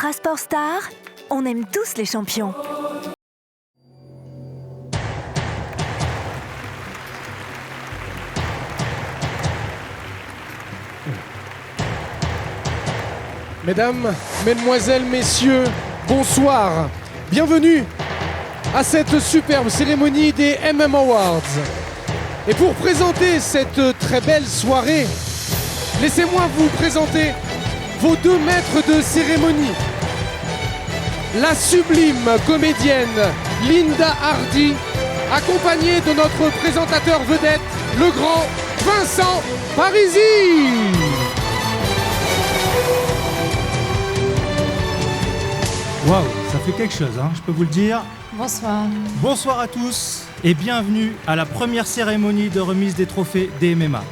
Ultrasport Star, on aime tous les champions. Mesdames, Mesdemoiselles, Messieurs, bonsoir. Bienvenue à cette superbe cérémonie des MM Awards. Et pour présenter cette très belle soirée, laissez-moi vous présenter vos deux maîtres de cérémonie. La sublime comédienne Linda Hardy, accompagnée de notre présentateur vedette, le grand Vincent Parisi. Waouh, ça fait quelque chose, hein, je peux vous le dire. Bonsoir. Bonsoir à tous et bienvenue à la première cérémonie de remise des trophées des MMA.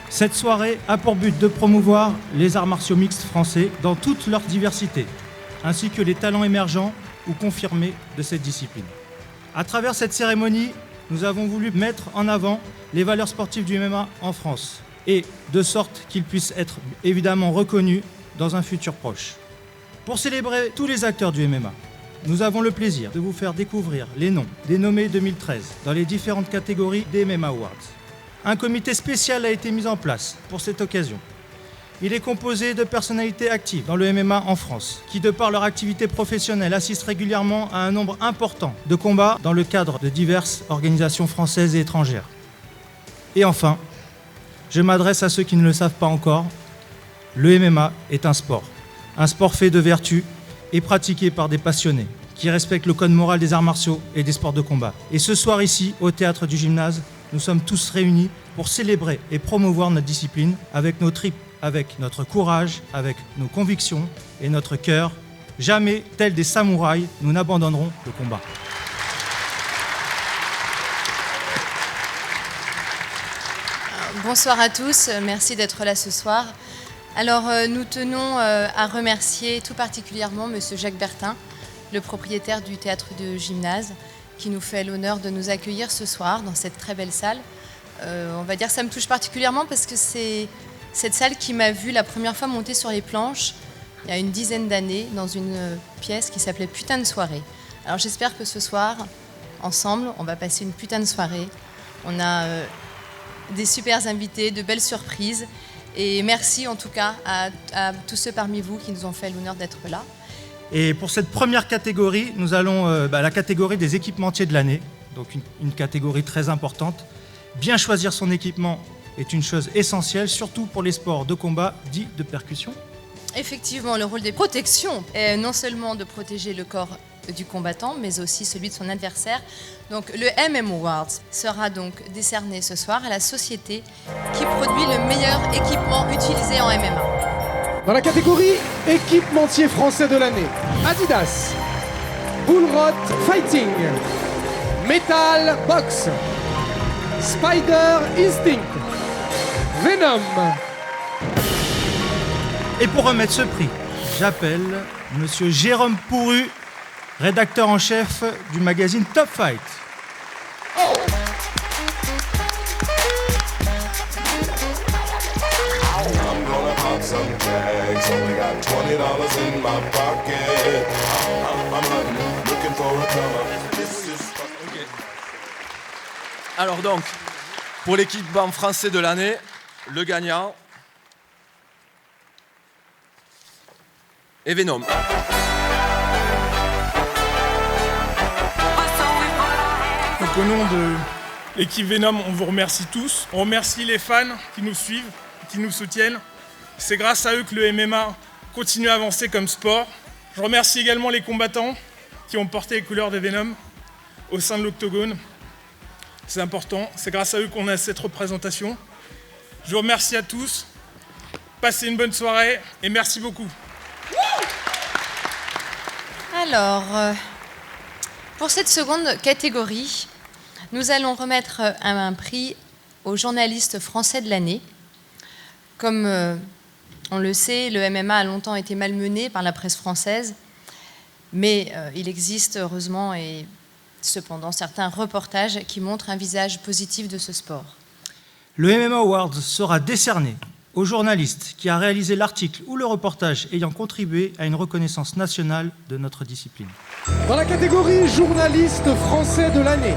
Cette soirée a pour but de promouvoir les arts martiaux mixtes français dans toute leur diversité, ainsi que les talents émergents ou confirmés de cette discipline. À travers cette cérémonie, nous avons voulu mettre en avant les valeurs sportives du MMA en France, et de sorte qu'ils puissent être évidemment reconnus dans un futur proche. Pour célébrer tous les acteurs du MMA, nous avons le plaisir de vous faire découvrir les noms des nommés 2013 dans les différentes catégories des MMA Awards. Un comité spécial a été mis en place pour cette occasion. Il est composé de personnalités actives dans le MMA en France, qui de par leur activité professionnelle assistent régulièrement à un nombre important de combats dans le cadre de diverses organisations françaises et étrangères. Et enfin, je m'adresse à ceux qui ne le savent pas encore, le MMA est un sport fait de vertu et pratiqué par des passionnés qui respectent le code moral des arts martiaux et des sports de combat. Et ce soir ici, au théâtre du Gymnase, nous sommes tous réunis pour célébrer et promouvoir notre discipline avec nos tripes, avec notre courage, avec nos convictions et notre cœur. Jamais, tels des samouraïs, nous n'abandonnerons le combat. Bonsoir à tous, merci d'être là ce soir. Alors nous tenons à remercier tout particulièrement Monsieur Jacques Bertin, le propriétaire du théâtre de Gymnase, qui nous fait l'honneur de nous accueillir ce soir dans cette très belle salle. On va dire que ça me touche particulièrement parce que c'est cette salle qui m'a vue la première fois monter sur les planches il y a une dizaine d'années dans une pièce qui s'appelait Putain de soirée. Alors j'espère que ce soir, ensemble, on va passer une putain de soirée. On a des super invités, de belles surprises. Et merci en tout cas à tous ceux parmi vous qui nous ont fait l'honneur d'être là. Et pour cette première catégorie, nous allons la catégorie des équipementiers de l'année, donc une catégorie très importante. Bien choisir son équipement est une chose essentielle, surtout pour les sports de combat dits de percussion. Effectivement, le rôle des protections est non seulement de protéger le corps du combattant, mais aussi celui de son adversaire. Donc le MM Awards sera donc décerné ce soir à la société qui produit le meilleur équipement utilisé en MMA. Dans la catégorie équipementier français de l'année, Adidas, Bullrot Fighting, Metal Box, Spider Instinct, Venom. Et pour remettre ce prix, j'appelle Monsieur Jérôme Pourru, rédacteur en chef du magazine Top Fight. Alors donc, pour l'équipement français de l'année, le gagnant est Venom. Donc au nom de l'équipe Venom, on vous remercie tous. On remercie les fans qui nous suivent, qui nous soutiennent. C'est grâce à eux que le MMA continue à avancer comme sport. Je remercie également les combattants qui ont porté les couleurs de Venom au sein de l'Octogone. C'est important, c'est grâce à eux qu'on a cette représentation. Je vous remercie à tous. Passez une bonne soirée et merci beaucoup. Alors, pour cette seconde catégorie, nous allons remettre un prix au journaliste français de l'année. Comme on le sait, le MMA a longtemps été malmené par la presse française, mais il existe heureusement et cependant certains reportages qui montrent un visage positif de ce sport. Le MMA Awards sera décerné au journaliste qui a réalisé l'article ou le reportage ayant contribué à une reconnaissance nationale de notre discipline. Dans la catégorie journaliste français de l'année,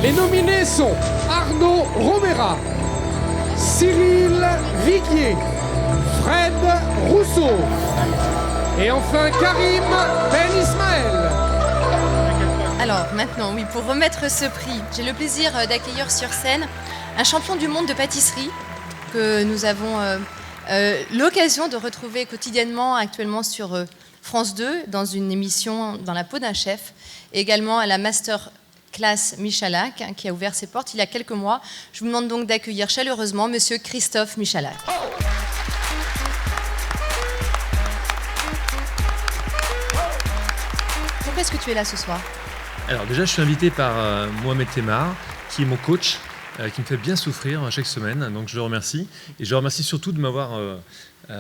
les nominés sont Arnaud Romera, Cyril Viguier, Fred Rousseau et enfin Karim Ben Ismaël. Alors maintenant, oui, pour remettre ce prix, j'ai le plaisir d'accueillir sur scène un champion du monde de pâtisserie que nous avons l'occasion de retrouver quotidiennement actuellement sur France 2 dans une émission Dans la peau d'un chef, et également à la Master Class Michalak qui a ouvert ses portes il y a quelques mois. Je vous demande donc d'accueillir chaleureusement Monsieur Christophe Michalak. Pourquoi est-ce que tu es là ce soir ? Alors déjà, je suis invité par Mohamed Temar, qui est mon coach, qui me fait bien souffrir chaque semaine, donc je le remercie. Et je le remercie surtout de m'avoir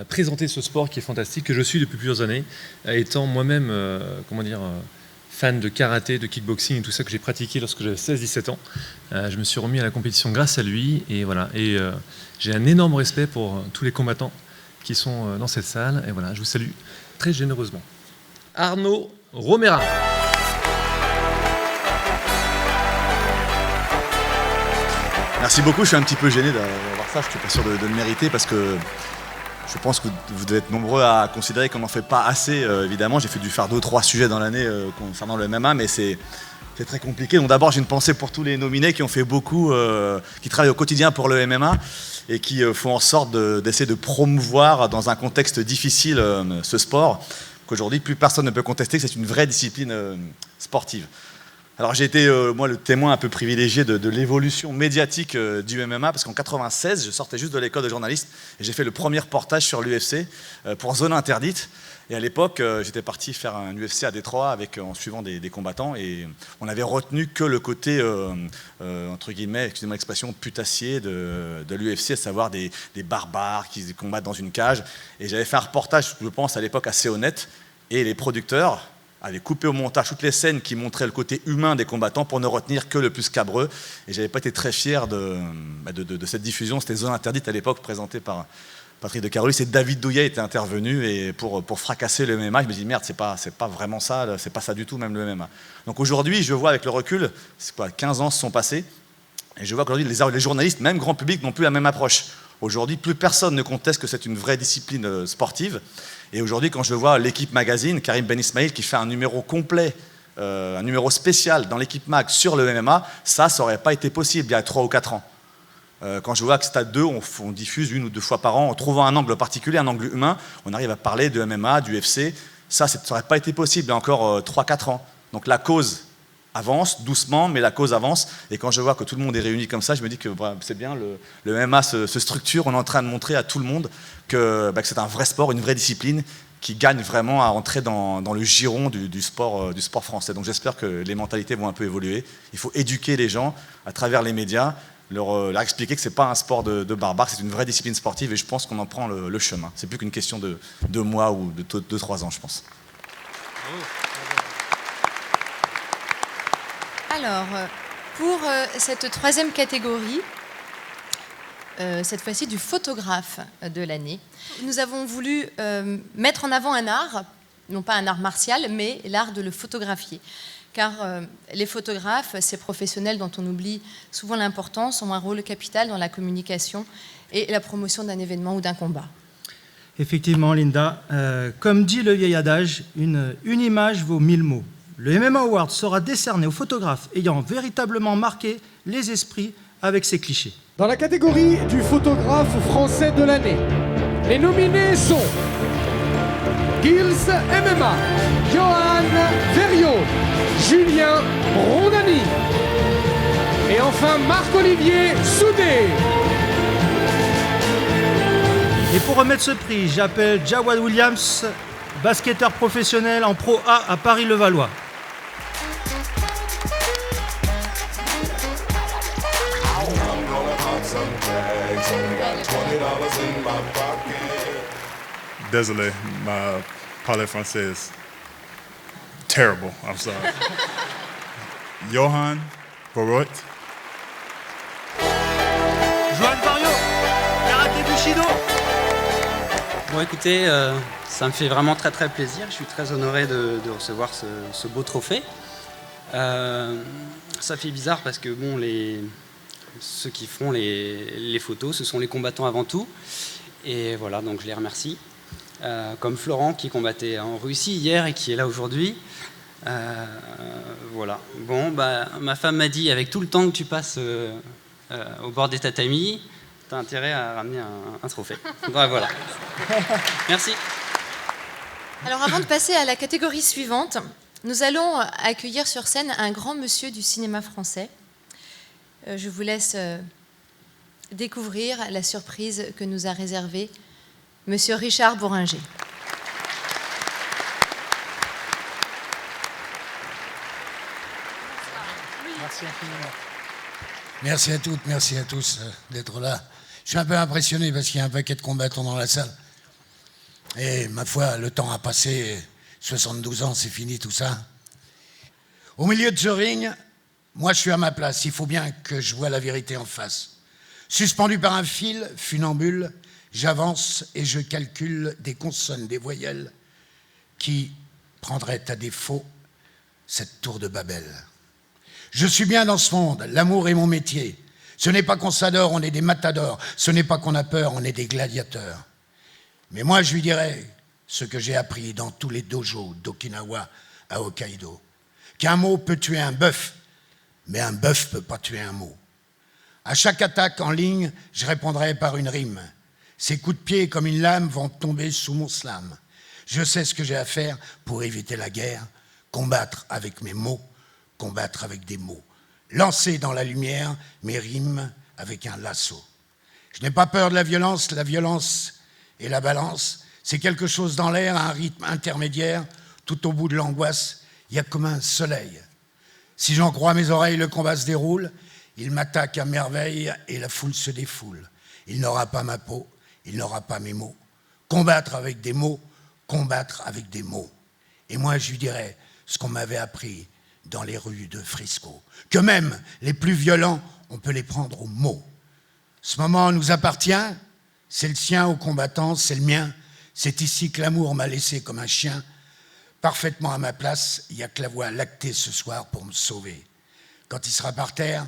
présenté ce sport qui est fantastique, que je suis depuis plusieurs années, étant moi-même fan de karaté, de kickboxing et tout ça que j'ai pratiqué lorsque j'avais 16-17 ans. Je me suis remis à la compétition grâce à lui, et voilà. Et j'ai un énorme respect pour tous les combattants qui sont dans cette salle, et voilà, je vous salue très généreusement. Arnaud Romera. Merci beaucoup, je suis un petit peu gêné d'avoir ça, je suis pas sûr de le mériter parce que je pense que vous devez être nombreux à considérer qu'on n'en fait pas assez, évidemment. J'ai dû faire 2 ou 3 sujets dans l'année concernant le MMA, mais c'est très compliqué. Donc d'abord, j'ai une pensée pour tous les nominés qui ont fait beaucoup, qui travaillent au quotidien pour le MMA et qui font en sorte d'essayer de promouvoir dans un contexte difficile ce sport, qu'aujourd'hui, plus personne ne peut contester que c'est une vraie discipline sportive. Alors j'ai été, moi, le témoin un peu privilégié de l'évolution médiatique du MMA, parce qu'en 96, je sortais juste de l'école de journaliste et j'ai fait le premier reportage sur l'UFC pour Zone Interdite. Et à l'époque, j'étais parti faire un UFC à Détroit en suivant des combattants, et on avait retenu que le côté, entre guillemets, excusez-moi l'expression, putassier de l'UFC, à savoir des barbares qui combattent dans une cage. Et j'avais fait un reportage, je pense, à l'époque assez honnête, et les producteurs avait coupé au montage toutes les scènes qui montraient le côté humain des combattants pour ne retenir que le plus scabreux. Et j'avais pas été très fier de cette diffusion. C'était Zone Interdite à l'époque, présentée par Patrick de Carolis, et David Douillet était intervenu et pour fracasser le MMA. Je me dis merde, c'est pas vraiment ça, c'est pas ça du tout, même le MMA. Donc aujourd'hui, je vois avec le recul, 15 ans se sont passés, et je vois qu'aujourd'hui les journalistes, même grand public, n'ont plus la même approche. Aujourd'hui, plus personne ne conteste que c'est une vraie discipline sportive. Et aujourd'hui, quand je vois l'équipe magazine, Karim Ben Ismaël qui fait un numéro complet, un numéro spécial dans l'équipe mag sur le MMA, ça n'aurait pas été possible il y a 3 ou 4 ans. Quand je vois que Stade 2, on diffuse 1 ou 2 fois par an, en trouvant un angle particulier, un angle humain, on arrive à parler de MMA, du UFC. Ça n'aurait pas été possible il y a encore 3-4 ans. Donc la cause avance doucement, mais la cause avance. Et quand je vois que tout le monde est réuni comme ça, je me dis que c'est bien, le MMA se structure. On est en train de montrer à tout le monde que c'est un vrai sport, une vraie discipline qui gagne vraiment à entrer dans le giron du sport français. Donc j'espère que les mentalités vont un peu évoluer. Il faut éduquer les gens à travers les médias, leur expliquer que ce n'est pas un sport de barbares, c'est une vraie discipline sportive, et je pense qu'on en prend le chemin. C'est plus qu'une question de 2 mois ou de 2-3 ans, je pense. Alors, pour cette 3e catégorie, cette fois-ci du photographe de l'année, nous avons voulu mettre en avant un art, non pas un art martial, mais l'art de le photographier. Car les photographes, ces professionnels dont on oublie souvent l'importance, ont un rôle capital dans la communication et la promotion d'un événement ou d'un combat. Effectivement, Linda, comme dit le vieil adage, une image vaut 1000 mots. Le MMA Award sera décerné aux photographes ayant véritablement marqué les esprits avec ses clichés. Dans la catégorie du photographe français de l'année, les nominés sont Gilles MMA, Johan Verriot, Julien Rondani et enfin Marc-Olivier Soudé. Et pour remettre ce prix, j'appelle Jawad Williams, basketteur professionnel en Pro A à Paris-Levallois. Désolé, my parler français is terrible. I'm sorry. Johan Verriot. Johan Verriot, karaté Bushi. Bushido. Bon, écoutez, ça me fait vraiment très très plaisir. Je suis très honoré de recevoir ce beau trophée. Ça fait bizarre parce que bon, ceux qui font les photos, ce sont les combattants avant tout. Et voilà, donc je les remercie. Comme Florent qui combattait en Russie hier et qui est là aujourd'hui. Voilà. Bon, bah, ma femme m'a dit, avec tout le temps que tu passes au bord des tatamis, t'as intérêt à ramener un trophée. Bah, voilà. Merci. Alors avant de passer à la catégorie suivante, nous allons accueillir sur scène un grand monsieur du cinéma français. Je vous laisse découvrir la surprise que nous a réservée monsieur Richard Bohringer. Merci infiniment. Merci à toutes, merci à tous d'être là. Je suis un peu impressionné parce qu'il y a un paquet de combattants dans la salle. Et ma foi, le temps a passé, 72 ans, c'est fini tout ça. Au milieu de ce ring, moi je suis à ma place, il faut bien que je voie la vérité en face. Suspendu par un fil, funambule, j'avance et je calcule des consonnes, des voyelles qui prendraient à défaut cette tour de Babel. Je suis bien dans ce monde, l'amour est mon métier. Ce n'est pas qu'on s'adore, on est des matadors. Ce n'est pas qu'on a peur, on est des gladiateurs. Mais moi, je lui dirais ce que j'ai appris dans tous les dojos d'Okinawa à Hokkaido. Qu'un mot peut tuer un bœuf, mais un bœuf ne peut pas tuer un mot. À chaque attaque en ligne, je répondrai par une rime. Ces coups de pied comme une lame vont tomber sous mon slam. Je sais ce que j'ai à faire pour éviter la guerre, combattre avec mes mots, combattre avec des mots, lancer dans la lumière mes rimes avec un lasso. Je n'ai pas peur de la violence et la balance, c'est quelque chose dans l'air, un rythme intermédiaire, tout au bout de l'angoisse, il y a comme un soleil. Si j'en crois mes oreilles, le combat se déroule, il m'attaque à merveille et la foule se défoule. Il n'aura pas ma peau, il n'aura pas mes mots. Combattre avec des mots, combattre avec des mots. Et moi je lui dirais ce qu'on m'avait appris dans les rues de Frisco, que même les plus violents, on peut les prendre au mot. Ce moment nous appartient, c'est le sien aux combattants, c'est le mien, c'est ici que l'amour m'a laissé comme un chien, parfaitement à ma place, il n'y a que la voix lactée ce soir pour me sauver. Quand il sera par terre,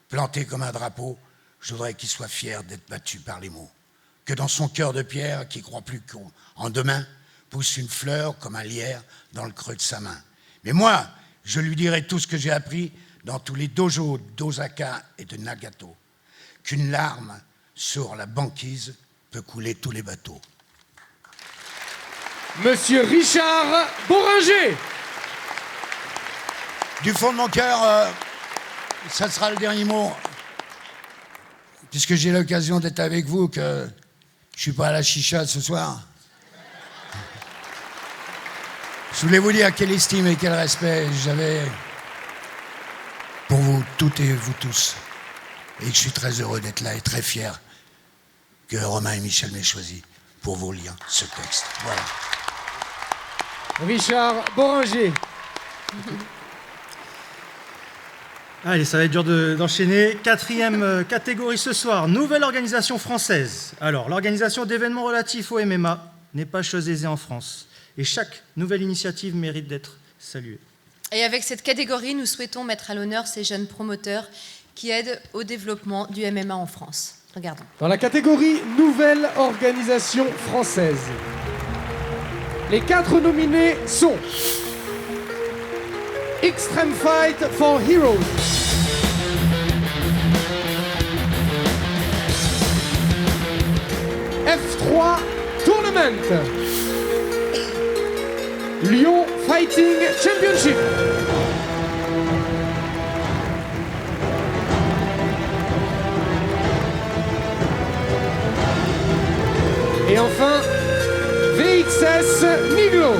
planté comme un drapeau, je voudrais qu'il soit fier d'être battu par les mots. Que dans son cœur de pierre, qui croit plus qu'en demain, pousse une fleur comme un lierre dans le creux de sa main. Mais moi, je lui dirai tout ce que j'ai appris dans tous les dojos d'Osaka et de Nagato. Qu'une larme sur la banquise peut couler tous les bateaux. Monsieur Richard Bohringer. Du fond de mon cœur, ça sera le dernier mot. Puisque j'ai l'occasion d'être avec vous, que je suis pas à la chicha ce soir. Je voulais vous dire quelle estime et quel respect j'avais pour vous toutes et vous tous. Et que je suis très heureux d'être là et très fier que Romain et Michel m'aient choisi pour vous lire ce texte. Voilà. Richard Bohringer. Allez, ça va être dur d'enchaîner. Quatrième catégorie ce soir, nouvelle organisation française. Alors, l'organisation d'événements relatifs au MMA n'est pas chose aisée en France. Et chaque nouvelle initiative mérite d'être saluée. Et avec cette catégorie, nous souhaitons mettre à l'honneur ces jeunes promoteurs qui aident au développement du MMA en France. Regardons. Dans la catégorie nouvelle organisation française, les 4 nominés sont Extreme Fight for Heroes, F3 Tournament, Lyon Fighting Championship, et enfin VXS Miglo.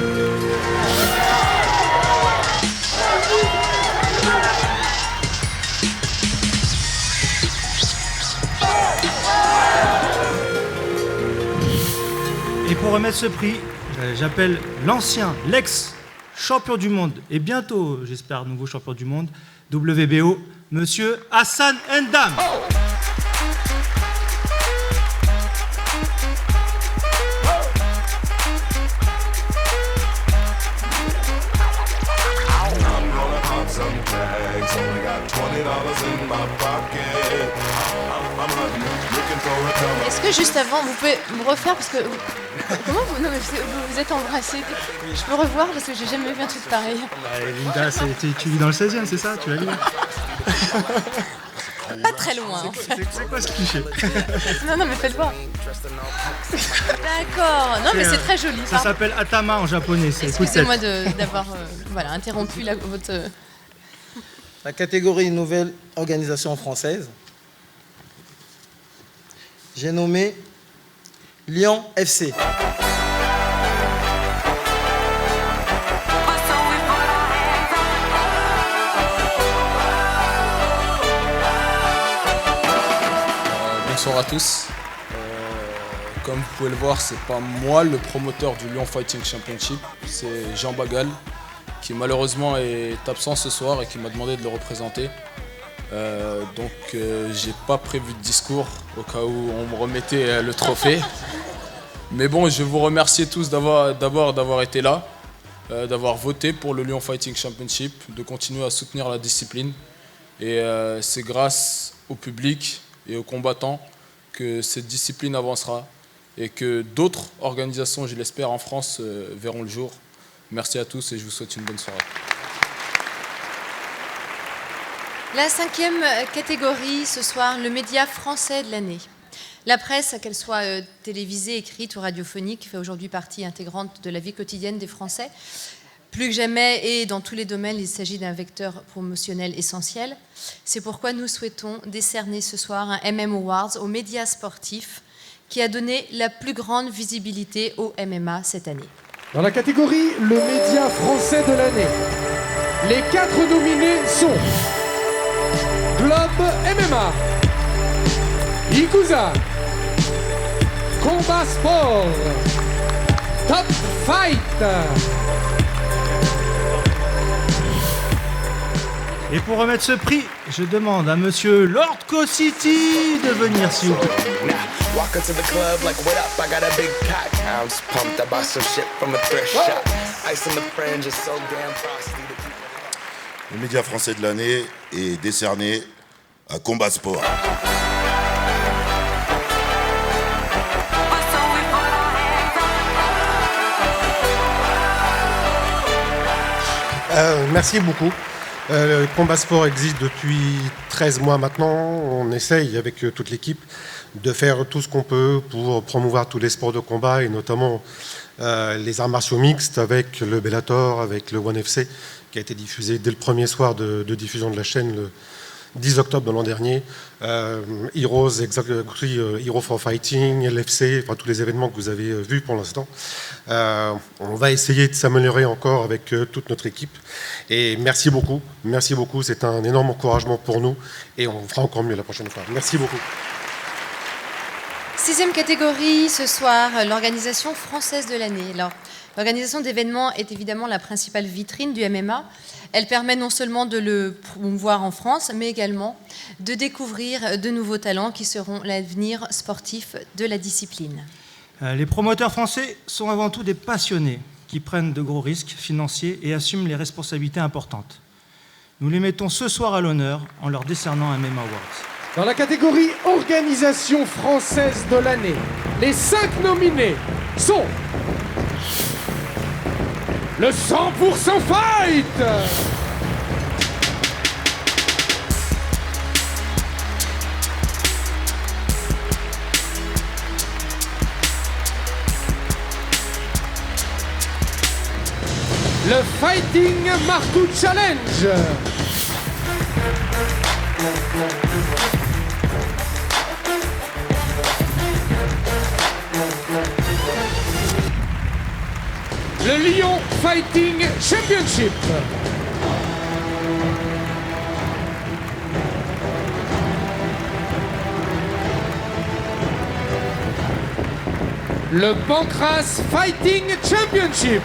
Et pour remettre ce prix, j'appelle l'ancien, l'ex-champion du monde, et bientôt, j'espère, nouveau champion du monde, WBO, monsieur Hassan N'Dam. Est-ce que juste avant, vous pouvez me refaire parce que... Comment vous... Non mais vous êtes embrassés. Je peux revoir parce que j'ai jamais vu un truc pareil. Linda, tu vis dans le 16e, c'est ça? Tu vas lire? Pas très loin en fait. C'est quoi ce cliché? Non mais faites voir. D'accord. Non mais c'est très joli. Ça s'appelle Atama en japonais. Excusez-moi d'avoir voilà, interrompu votre... La catégorie nouvelle organisation française, j'ai nommé Lyon FC. Bonsoir à tous. Comme vous pouvez le voir, c'est pas moi le promoteur du Lyon Fighting Championship, c'est Jean Bagal qui malheureusement est absent ce soir et qui m'a demandé de le représenter. Donc j'ai pas prévu de discours au cas où on me remettait le trophée. Mais bon, je vous remercie tous d'avoir été là, d'avoir voté pour le Lyon Fighting Championship, de continuer à soutenir la discipline. Et c'est grâce au public et aux combattants que cette discipline avancera et que d'autres organisations, je l'espère, en France verront le jour. Merci à tous et je vous souhaite une bonne soirée. La 5e catégorie ce soir, le média français de l'année. La presse, qu'elle soit télévisée, écrite ou radiophonique, fait aujourd'hui partie intégrante de la vie quotidienne des Français. Plus que jamais et dans tous les domaines, il s'agit d'un vecteur promotionnel essentiel. C'est pourquoi nous souhaitons décerner ce soir un MM Awards aux médias sportifs qui a donné la plus grande visibilité au MMA cette année. Dans la catégorie le média français de l'année, les 4 nominés sont Globe MMA, Ikuza, Combat Sport, Top Fight. Et pour remettre ce prix, je demande à monsieur Lord Co-City de venir s'il vous plaît. Walk into the club like, what up? I got a big cock. I'm just pumped. I bought some shit from a thrift shop. Ice on the fringe is so damn frosty. Le média français de l'année est décerné à Combat Sport. Merci beaucoup. Le Combat Sport existe depuis 13 mois maintenant. On essaye avec toute l'équipe de faire tout ce qu'on peut pour promouvoir tous les sports de combat et notamment les arts martiaux mixtes avec le Bellator, avec le ONE FC qui a été diffusé dès le premier soir de diffusion de la chaîne le 10 octobre de l'an dernier. Heroes, Hero for Fighting, LFC, enfin tous les événements que vous avez vus pour l'instant. On va essayer de s'améliorer encore avec toute notre équipe. Et merci beaucoup, c'est un énorme encouragement pour nous et on fera encore mieux la prochaine fois. Merci beaucoup. 6e catégorie ce soir, l'organisation française de l'année. Alors, l'organisation d'événements est évidemment la principale vitrine du MMA. Elle permet non seulement de le promouvoir en France, mais également de découvrir de nouveaux talents qui seront l'avenir sportif de la discipline. Les promoteurs français sont avant tout des passionnés qui prennent de gros risques financiers et assument les responsabilités importantes. Nous les mettons ce soir à l'honneur en leur décernant un MMA Awards. Dans la catégorie organisation française de l'année, les 5 nominés sont le 100% Fight, le Fighting Marcou Challenge, le Lyon Fighting Championship, le Pancras Fighting Championship,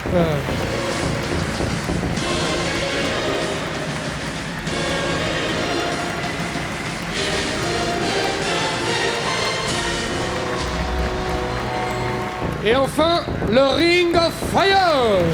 et enfin, le Ring of Fire.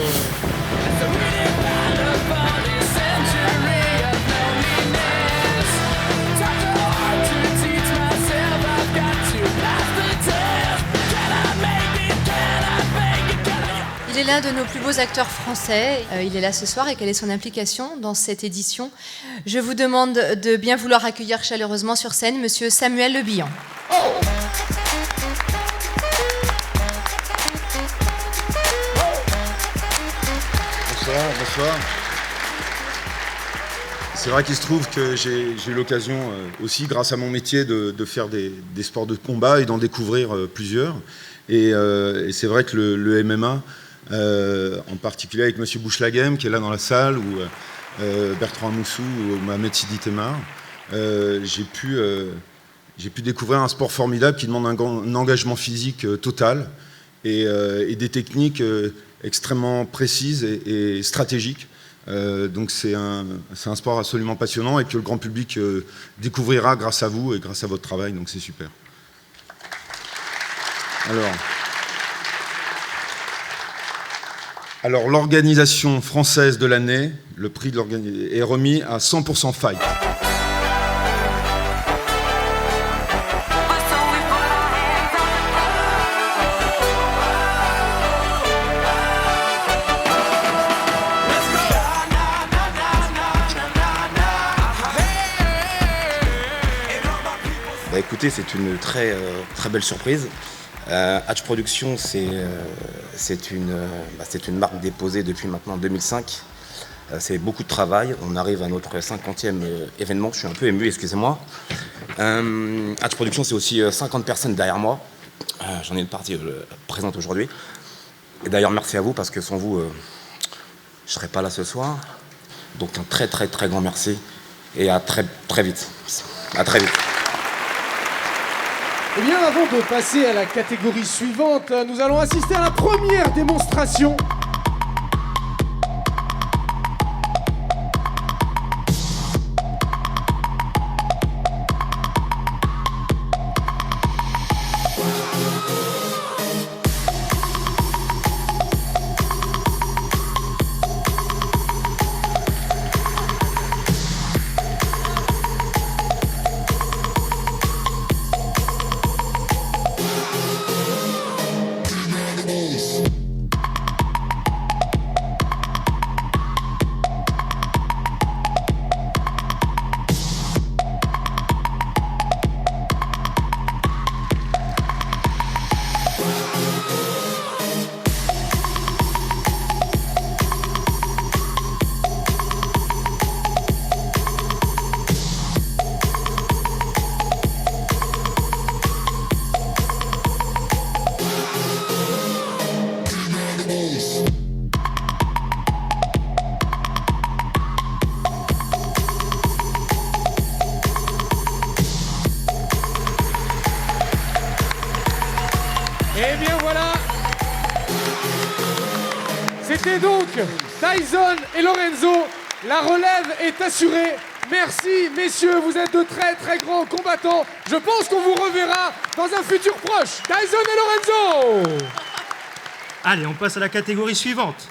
l'un de nos plus beaux acteurs français. Il est là ce soir et quelle est son implication dans cette édition? Je vous demande de bien vouloir accueillir chaleureusement sur scène Monsieur Samuel Le Bihan. Bonsoir. C'est vrai qu'il se trouve que j'ai eu l'occasion aussi, grâce à mon métier, de faire des sports de combat et d'en découvrir plusieurs. Et c'est vrai que le MMA, en particulier avec M. Bouchlaghem, qui est là dans la salle, ou Bertrand Amoussou, ou Mohamed Sidi Temar, j'ai pu découvrir un sport formidable qui demande un engagement physique total et des techniques extrêmement précises et stratégiques. Donc c'est un sport absolument passionnant et que le grand public découvrira grâce à vous et grâce à votre travail, donc c'est super. Alors l'organisation française de l'année, le prix est remis à 100% Fight. Écoutez, c'est une très belle surprise. Hatch Productions, c'est une marque déposée depuis maintenant 2005. C'est beaucoup de travail. On arrive à notre 50e événement. Je suis un peu ému, excusez-moi. Hatch Productions, c'est aussi 50 personnes derrière moi. J'en ai une partie présente aujourd'hui. Et d'ailleurs, merci à vous, parce que sans vous, je ne serais pas là ce soir. Donc un très grand merci. Et à très vite. À très vite. Eh bien, avant de passer à la catégorie suivante, nous allons assister à la première démonstration. Eh bien voilà, c'était donc Tyson et Lorenzo. La relève est assurée. Merci messieurs, vous êtes de très grands combattants. Je pense qu'on vous reverra dans un futur proche. Tyson et Lorenzo. Allez, on passe à la catégorie suivante.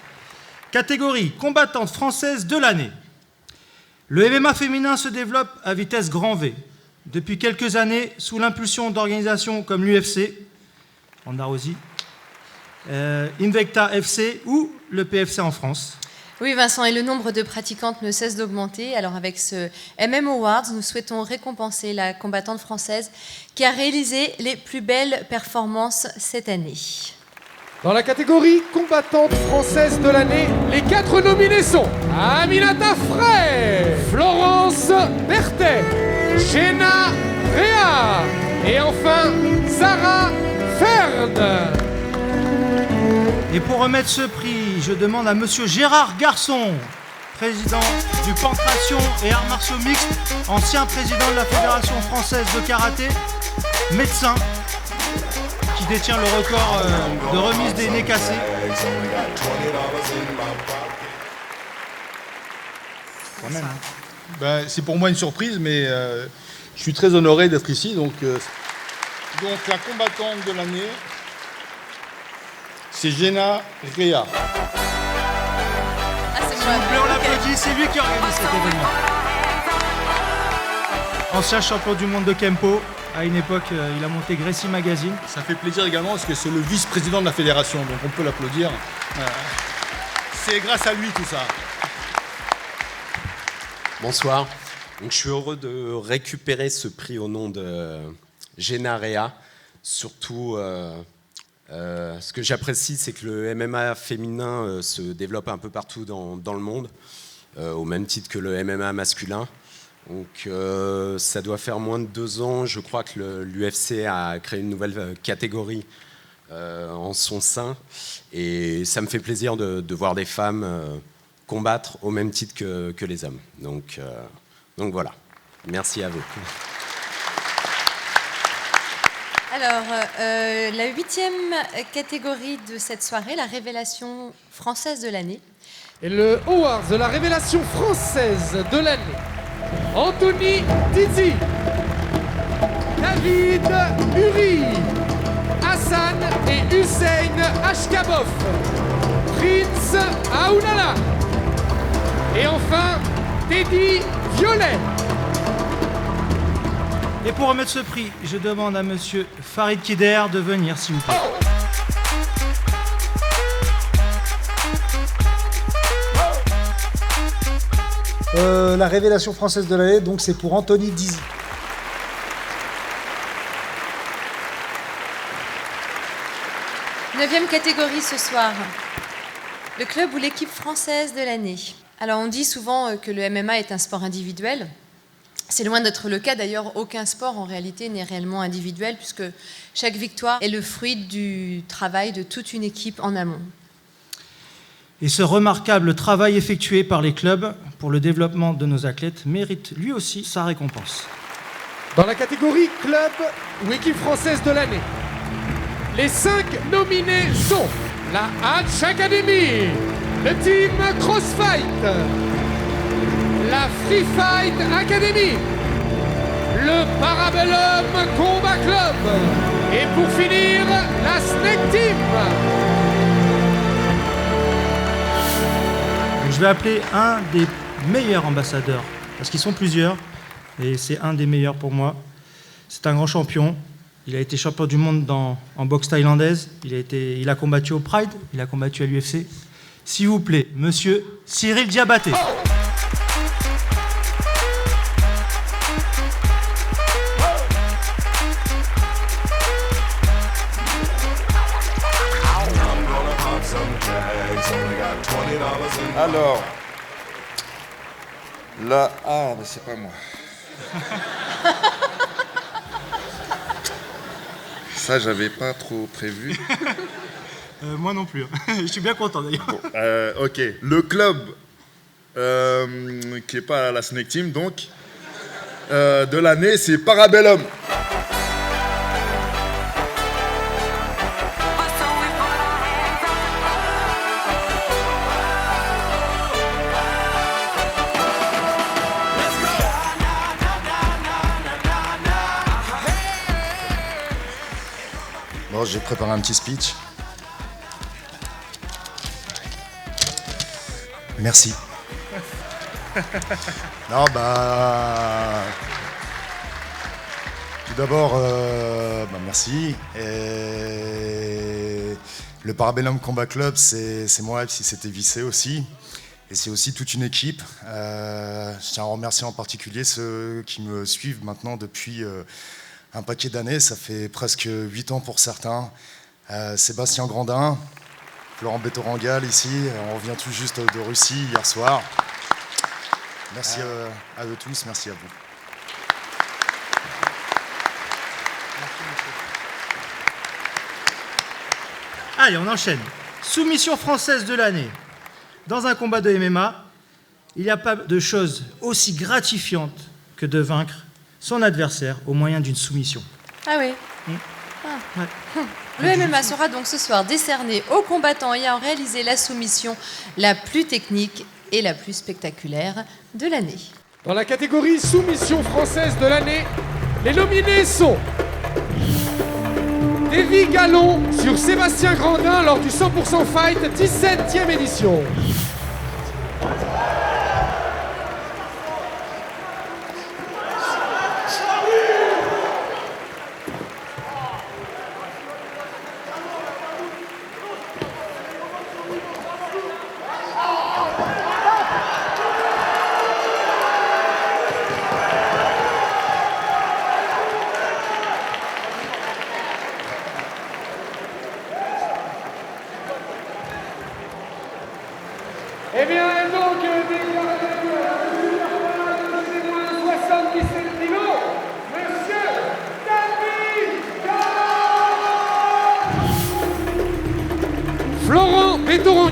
Catégorie combattante française de l'année. Le MMA féminin se développe à vitesse grand V. Depuis quelques années, sous l'impulsion d'organisations comme l'UFC, Ronda Rousey, Invicta FC ou le PFC en France. Oui Vincent, et le nombre de pratiquantes ne cesse d'augmenter. Alors avec ce MM Awards, nous souhaitons récompenser la combattante française qui a réalisé les plus belles performances cette année. Dans la catégorie combattante française de l'année, les 4 nominés sont Aminata Frey, Florence Berthet, Jenna Rea et enfin Sarah Ferd. Et pour remettre ce prix, je demande à monsieur Gérard Garçon, président du Pancration et Arts Martiaux Mixtes, ancien président de la Fédération Française de Karaté, médecin, qui détient le record de remise des nez cassés. Quand même. C'est pour moi une surprise, mais je suis très honoré d'être ici. Donc la combattante de l'année, c'est Jenna Rea. On l'applaudit, c'est lui qui organise cet événement. Ancien champion du monde de Kempo, À une époque, il a monté Gracie Magazine. Ça fait plaisir également parce que c'est le vice-président de la fédération, donc on peut l'applaudir. C'est grâce à lui tout ça. Bonsoir. Donc, je suis heureux de récupérer ce prix au nom de Genarea. Surtout, ce que j'apprécie, c'est que le MMA féminin se développe un peu partout dans le monde, au même titre que le MMA masculin. Donc, ça doit faire moins de 2 ans, je crois que l'UFC a créé une nouvelle catégorie en son sein. Et ça me fait plaisir de voir des femmes combattre au même titre que les hommes. Donc voilà, merci à vous. Alors, la 8e catégorie de cette soirée, la révélation française de l'année. Et le Award de la révélation française de l'année. Anthony Tizi, David Uri, Hassan et Hussein Ashkabov, Prince Aounala et enfin Teddy Violet. Et pour remettre ce prix, je demande à monsieur Farid Kider de venir, s'il vous plaît. La révélation française de l'année, donc c'est pour Anthony Tizi. Neuvième catégorie ce soir, le club ou l'équipe française de l'année. Alors on dit souvent que le MMA est un sport individuel. C'est loin d'être le cas, d'ailleurs aucun sport en réalité n'est réellement individuel puisque chaque victoire est le fruit du travail de toute une équipe en amont. Et ce remarquable travail effectué par les clubs pour le développement de nos athlètes mérite lui aussi sa récompense. Dans la catégorie club ou équipe française de l'année, les 5 nominés sont la Hatch Academy, le team Crossfight, la Free Fight Academy, le Parabellum Combat Club et pour finir, la Snake Team. Je vais appeler un des meilleurs ambassadeurs, parce qu'ils sont plusieurs, et c'est un des meilleurs pour moi. C'est un grand champion. Il a été champion du monde en boxe thaïlandaise. Il a combattu au Pride, il a combattu à l'UFC. S'il vous plaît, monsieur Cyril Diabaté. Alors, là, mais c'est pas moi. Ça, j'avais pas trop prévu. Moi non plus. Je suis bien content d'ailleurs. Bon, ok, le club qui est pas la Snake Team, donc, de l'année, c'est Parabellum. Bon, j'ai préparé un petit speech. Merci. Non, tout d'abord, merci. Et le Parabellum Combat Club, c'est moi, si c'était Vissé aussi. Et c'est aussi toute une équipe. Je tiens à remercier en particulier ceux qui me suivent maintenant depuis un paquet d'années. Ça fait presque 8 ans pour certains. Sébastien Grandin, Florent Bétorangal ici. On revient tout juste de Russie hier soir. Merci à eux tous, merci à vous. Allez, on enchaîne. Soumission française de l'année. Dans un combat de MMA, il n'y a pas de chose aussi gratifiante que de vaincre son adversaire au moyen d'une soumission. Ah oui. Le MMA sera donc ce soir décerné aux combattants ayant réalisé la soumission la plus technique et la plus spectaculaire de l'année. Dans la catégorie soumission française de l'année, les nominés sont Davy Gallon sur Sébastien Grandin lors du 100% Fight 17e édition.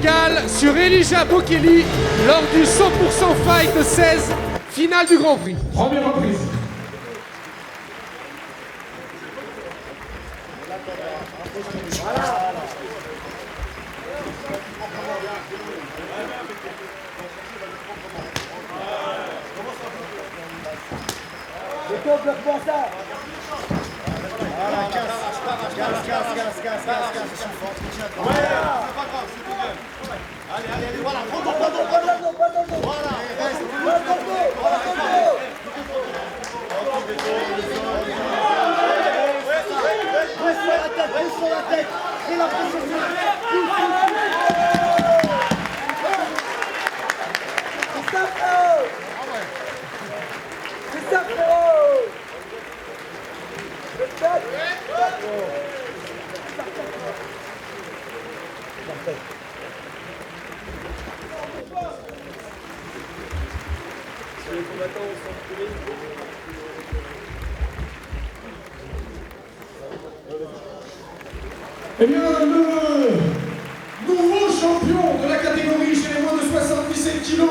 Gall sur Elijah Bokeli lors du 100% Fight 16, finale du Grand Prix. Première reprise. Eh bien, le nouveau champion de la catégorie chez les moins de 77 kilos,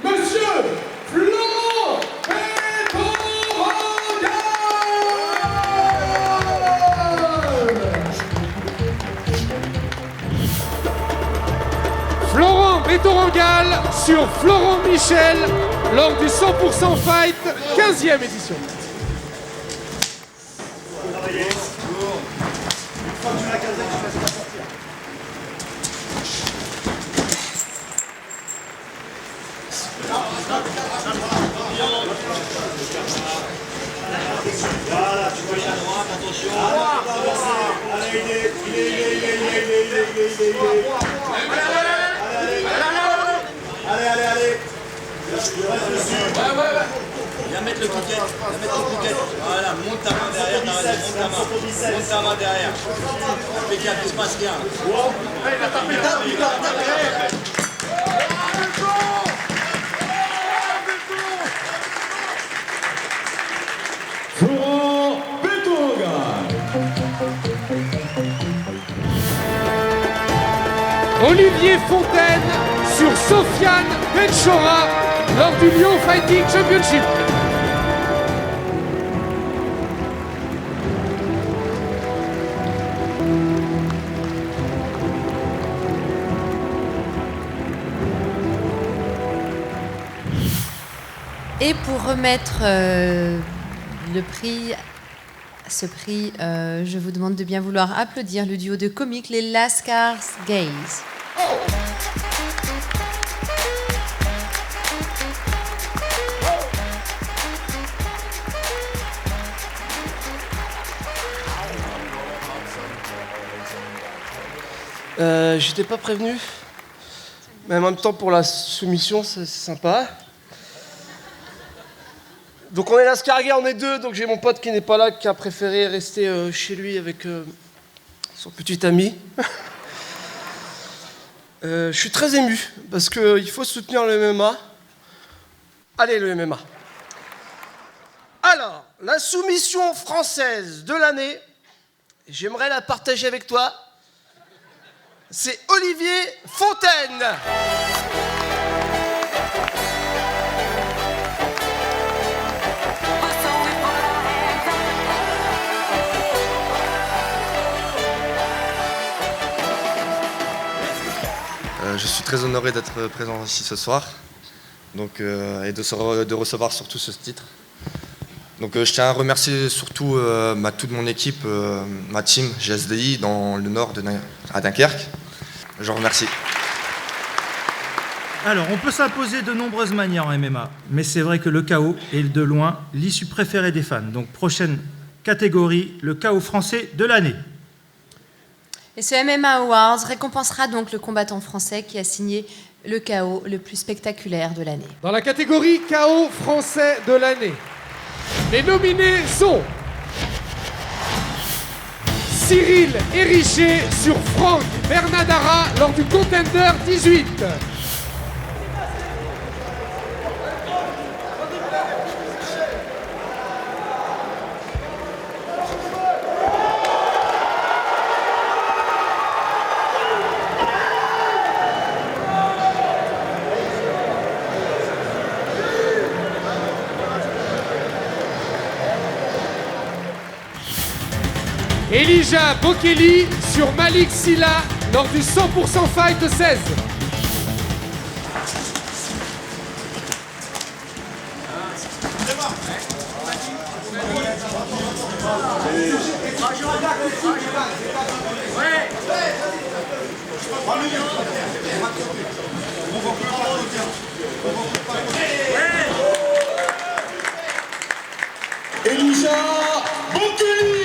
Monsieur Florent Bétorangal. Florent Bétorangal sur Florent Michel lors du 100% Fight 15e édition. Voilà, tu peux aller à droite, attention. Allez, il est. Allez. Reste dessus. Viens mettre le piquet. Voilà, monte ta main derrière, monte ta main derrière. Impeccable, il se passe rien. Il a tapé. Florent Bétorangal. Olivier Fontaine sur Sofiane Benchora lors du Lyon Fighting Championship. Et pour remettre ce prix, je vous demande de bien vouloir applaudir le duo de comiques, les Lascars Gays. J'étais pas prévenu, mais en même temps pour la soumission c'est sympa. Donc on est Lascar Gay, on est deux, donc j'ai mon pote qui n'est pas là, qui a préféré rester chez lui avec son petit ami. Je suis très ému, parce qu'il faut soutenir le MMA. Allez, le MMA. Alors, la soumission française de l'année, j'aimerais la partager avec toi. C'est Olivier Fontaine. Je suis très honoré d'être présent ici ce soir donc, et de recevoir surtout ce titre. Donc, je tiens à remercier surtout toute mon équipe, ma team GSDI dans le nord à Dunkerque. Je vous remercie. Alors, on peut s'imposer de nombreuses manières en MMA, mais c'est vrai que le KO est de loin l'issue préférée des fans. Donc, prochaine catégorie, le KO français de l'année. Et ce MMA Awards récompensera donc le combattant français qui a signé le KO le plus spectaculaire de l'année. Dans la catégorie KO français de l'année, les nominés sont Cyril Hérichet sur Franck Bernadara lors du Contender 18. Elijah Bokeli sur Malik Silla lors du 100% fight 16. Elijah Bokeli.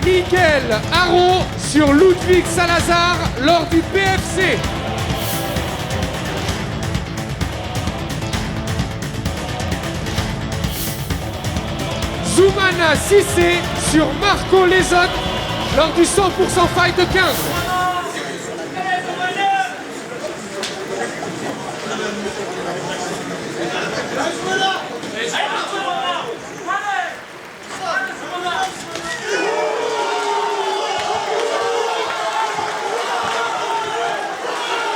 Miguel Haro sur Ludwig Salazar lors du PFC. Zoumana Sissé sur Marco Lezotte lors du 100% fight 15.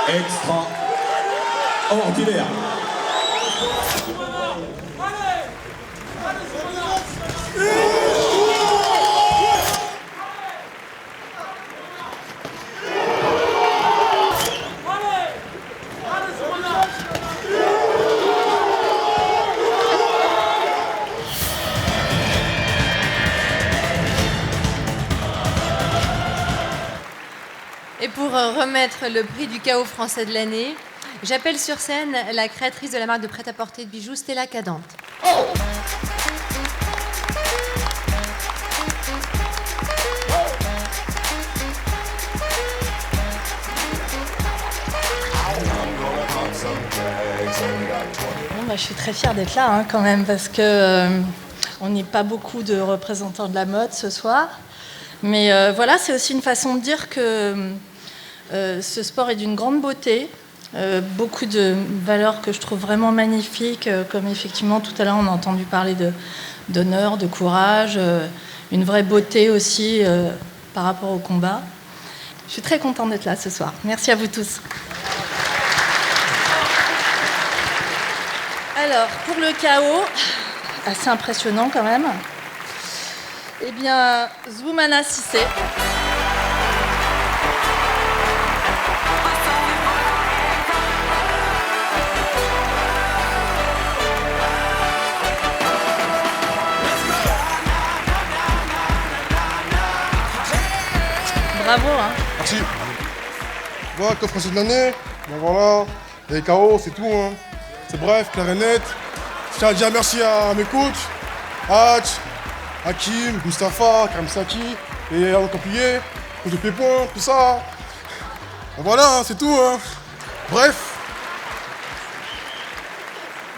Extraordinaire. Et pour remettre le prix du chaos français de l'année, j'appelle sur scène la créatrice de la marque de prêt-à-porter de bijoux, Stella Cadente. Je suis très fière d'être là quand même parce que on n'est pas beaucoup de représentants de la mode ce soir. Mais voilà, c'est aussi une façon de dire que ce sport est d'une grande beauté. Beaucoup de valeurs que je trouve vraiment magnifiques, comme effectivement tout à l'heure on a entendu parler d'honneur, de courage, une vraie beauté aussi par rapport au combat. Je suis très contente d'être là ce soir. Merci à vous tous. Alors, pour le chaos, assez impressionnant quand même, eh bien, Zoumana Sissé. Bravo, hein. Merci. Voilà, que français de l'année. Ben voilà, les KO, c'est tout, hein. C'est bref, clair et net. Je tiens à dire merci à mes coachs, Hatch, Hakim, Mustapha, Karim Saki et Alain Campier, coach de Pépon, tout ça. Ben voilà, hein, c'est tout, hein. Bref.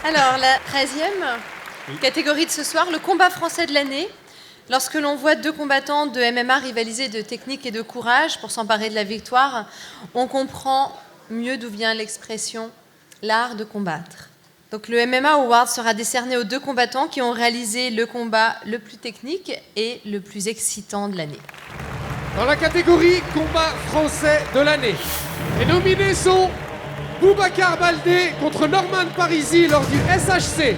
Alors, la 13e catégorie de ce soir, le combat français de l'année. Lorsque l'on voit deux combattants de MMA rivaliser de technique et de courage pour s'emparer de la victoire, on comprend mieux d'où vient l'expression « l'art de combattre ». Donc le MMA Award sera décerné aux deux combattants qui ont réalisé le combat le plus technique et le plus excitant de l'année. Dans la catégorie combat français de l'année, les nominés sont Boubacar Baldé contre Norman Parisi lors du SHC.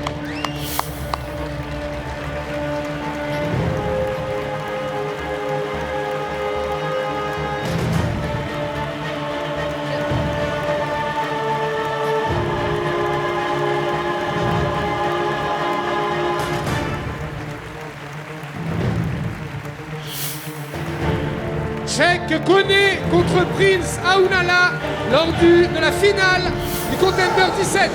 Cheikh Koné contre Prince Aounala lors de la finale du Contender 17.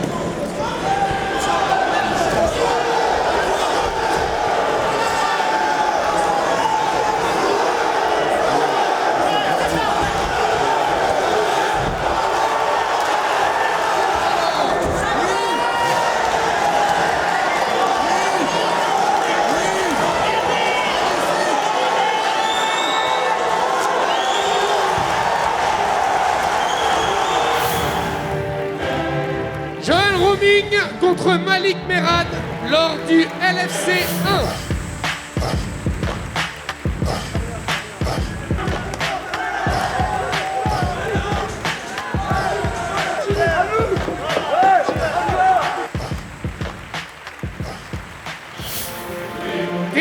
Joël Roming contre Malik Merad lors du LFC 1.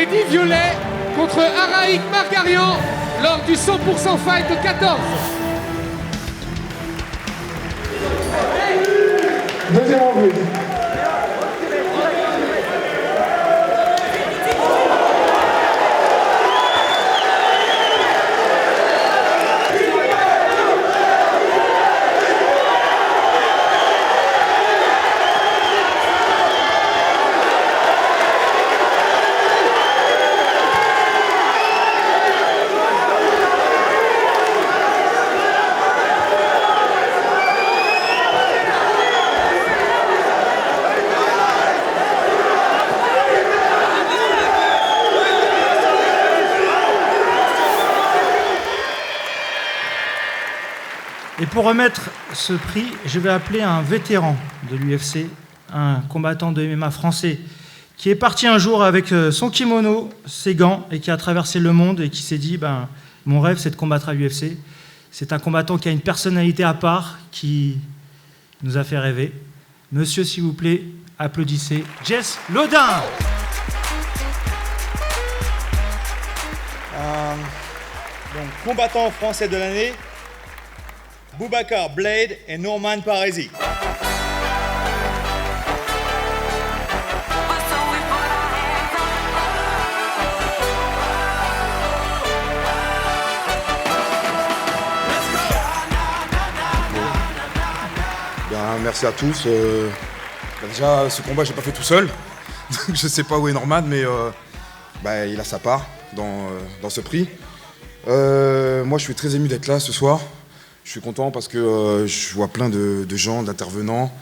Mehdi Violet contre Araïk Margarian lors du 100% Fight 14. Deuxième envie. Et pour remettre ce prix, je vais appeler un vétéran de l'UFC, un combattant de MMA français, qui est parti un jour avec son kimono, ses gants, et qui a traversé le monde et qui s'est dit mon rêve, c'est de combattre à l'UFC. C'est un combattant qui a une personnalité à part, qui nous a fait rêver. Monsieur, s'il vous plaît, applaudissez Jess Lodin. Donc, combattant français de l'année, Boubacar Blade et Norman Paresi. Merci à tous. Déjà, ce combat, je l'ai pas fait tout seul. Donc, je sais pas où est Norman, mais il a sa part dans ce prix. Moi, je suis très ému d'être là ce soir. Je suis content parce que je vois plein de gens, d'intervenants,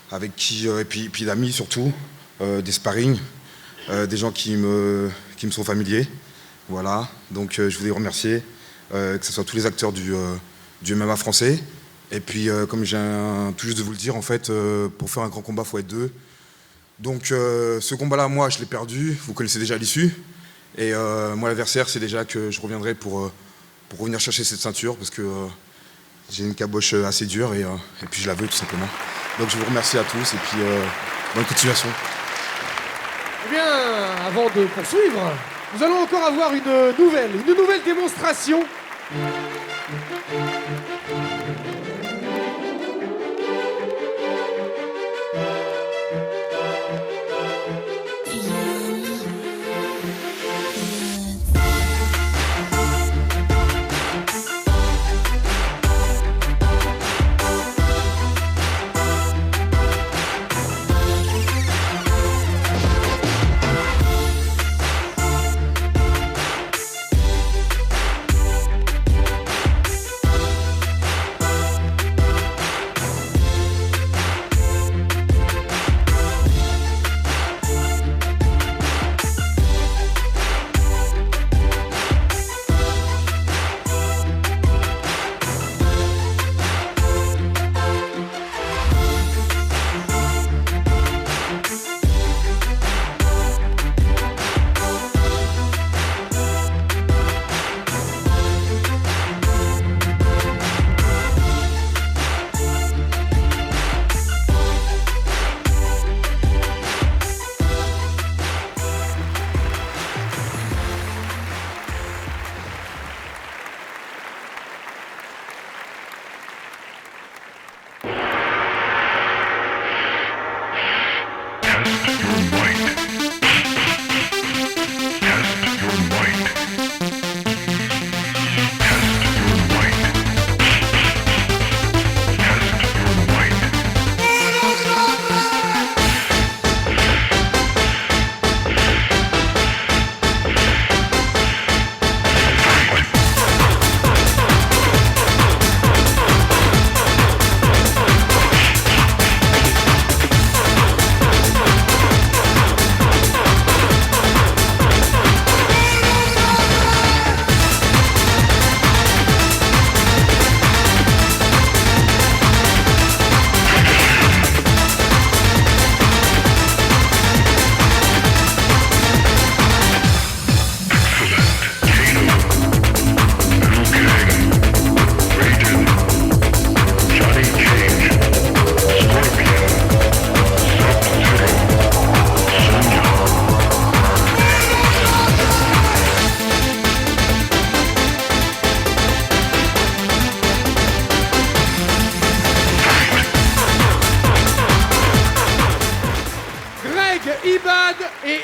avec qui, et puis d'amis surtout, des sparring, des gens qui me sont familiers. Voilà, donc je voulais remercier, que ce soit tous les acteurs du MMA français. Et puis, comme je viens tout juste de vous le dire, en fait, pour faire un grand combat, il faut être deux. Donc, ce combat-là, moi, je l'ai perdu. Vous connaissez déjà l'issue. Et moi, l'adversaire, c'est déjà que je reviendrai pour revenir chercher cette ceinture parce que j'ai une caboche assez dure et puis je la veux tout simplement. Donc, je vous remercie à tous et puis bonne continuation. Eh bien, avant de poursuivre, nous allons encore avoir une nouvelle démonstration.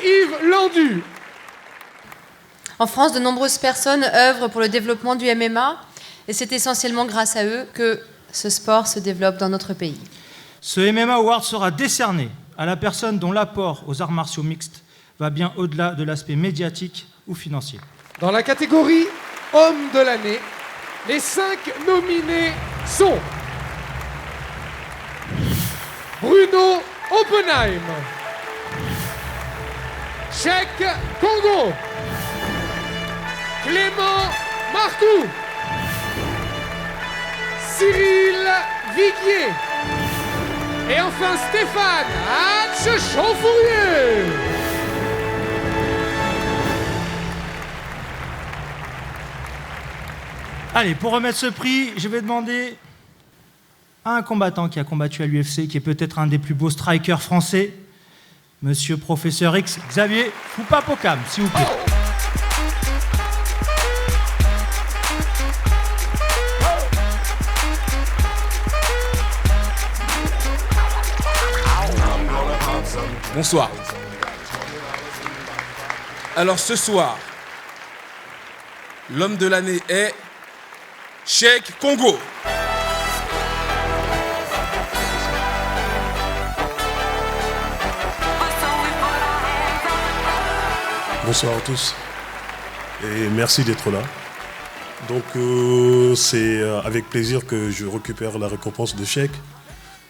et Yves Landu. En France, de nombreuses personnes œuvrent pour le développement du MMA et c'est essentiellement grâce à eux que ce sport se développe dans notre pays. Ce MMA Award sera décerné à la personne dont l'apport aux arts martiaux mixtes va bien au-delà de l'aspect médiatique ou financier. Dans la catégorie Homme de l'année, les 5 nominés sont Bruno Oppenheim, Cheikh Kongo, Clément Marcoux, Cyril Viguier et enfin Stéphane Hatch-Champfourier. Allez, pour remettre ce prix, je vais demander à un combattant qui a combattu à l'UFC, qui est peut-être un des plus beaux strikers français, Monsieur Professeur X, Xavier Foupapokam, s'il vous plaît. Bonsoir. Alors ce soir, l'homme de l'année est Cheikh Kongo. Bonsoir à tous et merci d'être là. Donc c'est avec plaisir que je récupère la récompense de Cheikh.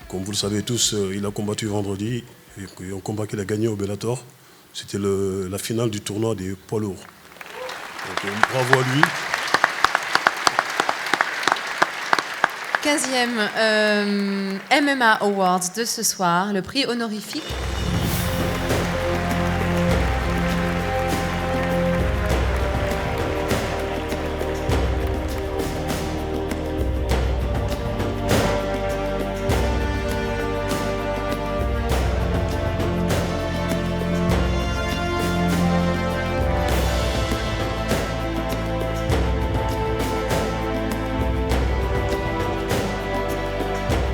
Comme vous le savez tous, il a combattu vendredi et un combat qu'il a gagné au Bellator. C'était la finale du tournoi des poids lourds. Donc, bravo à lui. 15e MMA Awards de ce soir, le prix honorifique.